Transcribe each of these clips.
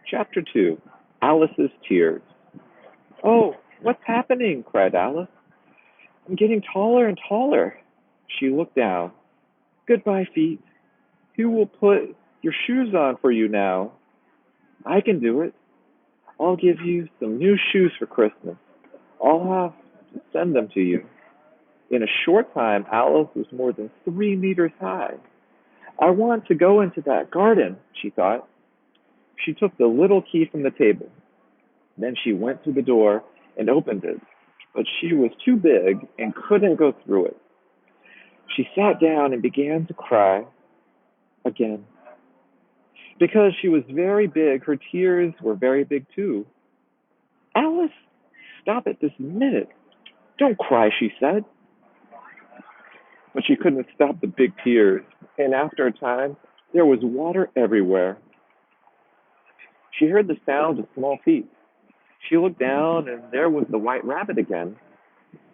Chapter 2. Alice's Tears. "Oh, what's happening?" cried Alice. "I'm getting taller and taller." She looked down. "Goodbye, feet. Who will put your shoes on for you now?" "I can do it. I'll give you some new shoes for Christmas. I'll have to send them to you." In a short time, Alice was more than 3 meters high. "I want to go into that garden," she thought. She took the little key from the table. Then she went to the door and opened it, but she was too big and couldn't go through it. She sat down and began to cry again. Because she was very big, her tears were very big too. "Alice, stop it this minute. Don't cry," she said. But she couldn't stop the big tears, and after a time, there was water everywhere. She heard the sound of small feet. She looked down, and there was the white rabbit again.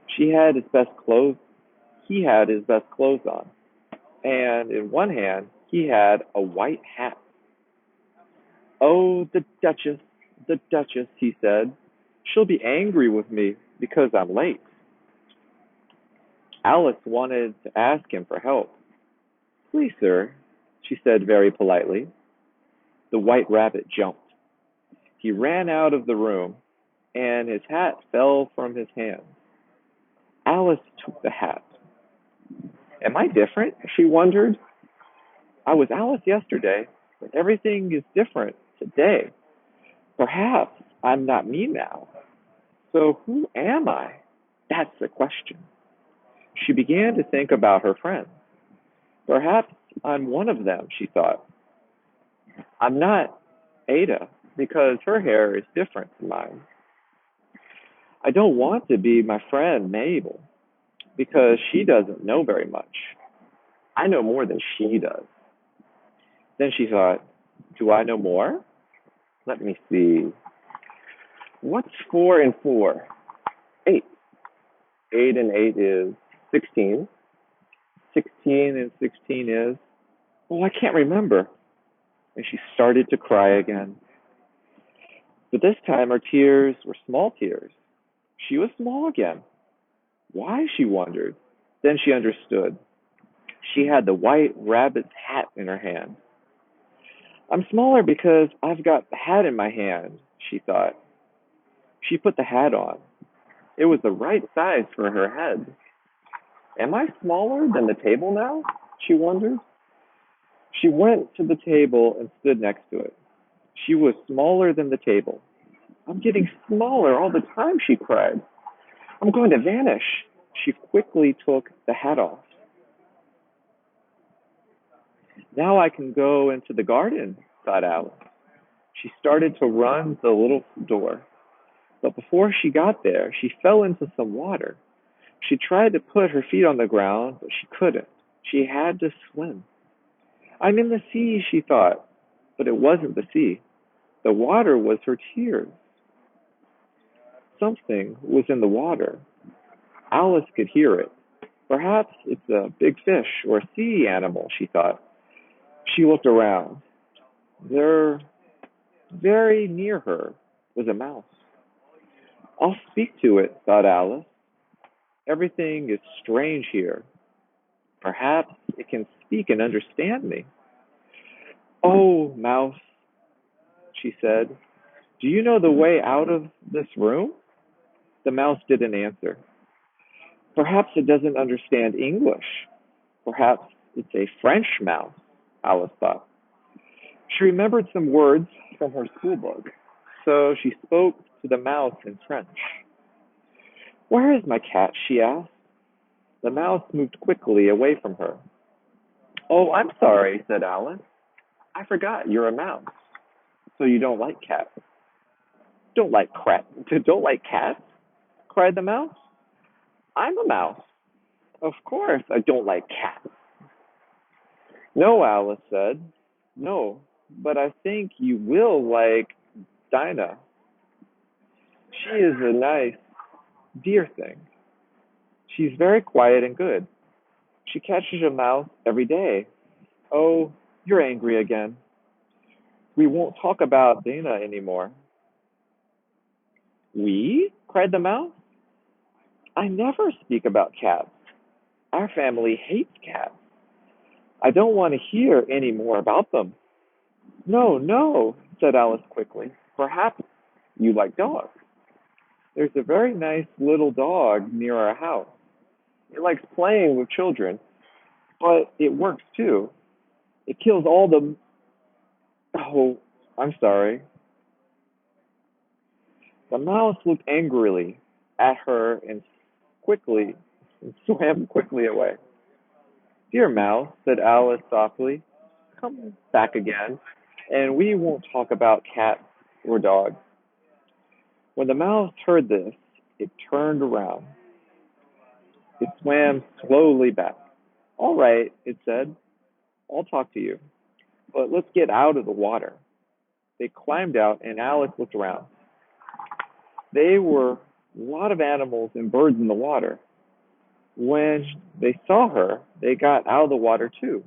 She had his best clothes. He had his best clothes on, and in one hand he had a white hat. "Oh, the Duchess," he said. "She'll be angry with me because I'm late." Alice wanted to ask him for help. "Please, sir," she said very politely. The white rabbit jumped. He ran out of the room, and his hat fell from his hand. Alice took the hat. "Am I different?" she wondered. "I was Alice yesterday, but everything is different today. Perhaps I'm not me now. So who am I? That's the question." She began to think about her friends. "Perhaps I'm one of them," she thought. "I'm not Ada because her hair is different from mine. I don't want to be my friend Mabel because she doesn't know very much. I know more than she does." Then she thought, "Do I know more? Let me see. What's 4 and 4? 8. 8 and 8 is 16. 16 and 16 is, oh, I can't remember." And she started to cry again. But this time her tears were small tears. She was small again. Why, she wondered. Then she understood. She had the white rabbit's hat in her hand. "I'm smaller because I've got the hat in my hand," she thought. She put the hat on. It was the right size for her head. "Am I smaller than the table now?" she wondered. She went to the table and stood next to it. She was smaller than the table. "I'm getting smaller all the time," she cried. "I'm going to vanish." She quickly took the hat off. "Now I can go into the garden," thought Alice. She started to run to the little door. But before she got there, she fell into some water. She tried to put her feet on the ground, but she couldn't. She had to swim. "I'm in the sea," she thought. But it wasn't the sea. The water was her tears. Something was in the water. Alice could hear it. Perhaps it's a big fish or a sea animal, she thought. She looked around. There, very near her, was a mouse. "I'll speak to it," thought Alice. "Everything is strange here. Perhaps it can speak and understand me." "Oh, mouse," she said, "do you know the way out of this room?" The mouse didn't answer. Perhaps it doesn't understand English. Perhaps it's a French mouse, Alice thought. She remembered some words from her school book, so she spoke to the mouse in French. "Where is my cat?" she asked. The mouse moved quickly away from her. "Oh, I'm sorry," said Alice. "I forgot you're a mouse. So you don't like cats." Don't like cats?" cried the mouse. "I'm a mouse. Of course I don't like cats." "No," Alice said. "No, but I think you will like Dinah. She is a nice, dear thing. She's very quiet and good. She catches a mouse every day." "Oh, you're angry again." We won't talk about Dana anymore. We? Cried the mouse. I never speak about cats. Our family hates cats. I don't want to hear any more about them. No, no, said Alice quickly. Perhaps you like dogs. There's a very nice little dog near our house. It likes playing with children, but it works too. It kills all the. Oh, I'm sorry. The mouse looked angrily at her and swam quickly away. Dear mouse, said Alice softly, come back again, and we won't talk about cats or dogs. When the mouse heard this, it turned around. It swam slowly back. All right, it said, I'll talk to you, but let's get out of the water. They climbed out, and Alice looked around. There were a lot of animals and birds in the water. When they saw her, they got out of the water too.